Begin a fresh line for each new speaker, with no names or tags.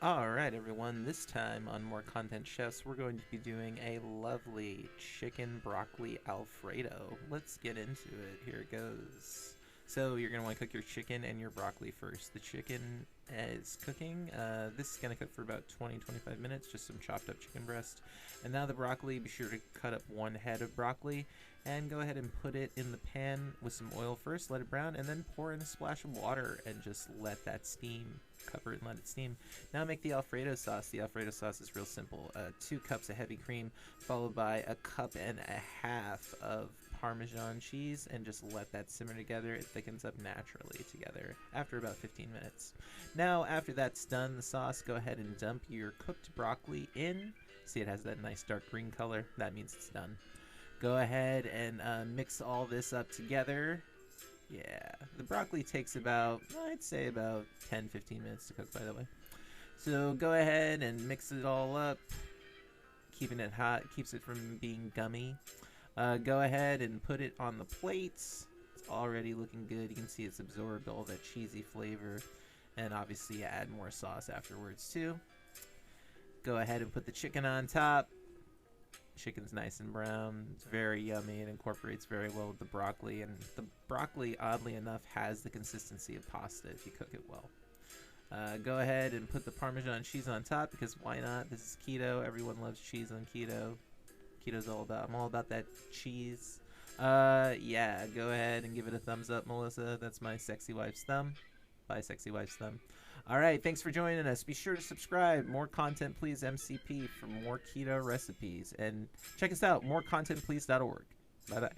Alright everyone, this time on More Content Chefs, we're going to be doing a lovely chicken broccoli Alfredo. Let's get into it. Here it goes. So you're going to want to cook your chicken and your broccoli first. The chicken is cooking. This is going to cook for about 20-25 minutes, just some chopped up chicken breast. And now the broccoli, be sure to cut up one head of broccoli and go ahead and put it in the pan with some oil first, let it brown, and then pour in a splash of water and just let that steam. Cover it and let it steam. Now make the Alfredo sauce. The Alfredo sauce is real simple. 2 cups of heavy cream, followed by a cup and a half of Parmesan cheese, and just let that simmer together. It thickens up naturally together after about 15 minutes. Now, after that's done, the sauce, go ahead and dump your cooked broccoli in. See, it has that nice dark green color. That means it's done. Go ahead and mix all this up together. Yeah, the broccoli takes about, I'd say about 10-15 minutes to cook, by the way. So go ahead and mix it all up. Keeping it hot keeps it from being gummy. Go ahead and put it on the plates. It's already looking good. You can see it's absorbed all that cheesy flavor. And obviously add more sauce afterwards too. Go ahead and put the chicken on top. Chicken's nice and brown. It's very yummy. It incorporates very well with the broccoli, and the broccoli, oddly enough, has the consistency of pasta if you cook it well. Go ahead and put the Parmesan cheese on top, because why not? This is keto. Everyone loves cheese on keto. Keto's all about. I'm all about that cheese. Yeah, go ahead and give it a thumbs up, Melissa. That's my sexy wife's thumb. Bye, sexy wife's thumb. All right, thanks for joining us. Be sure to subscribe. More content, please, MCP, for more keto recipes. And check us out, morecontentplease.org. Bye-bye.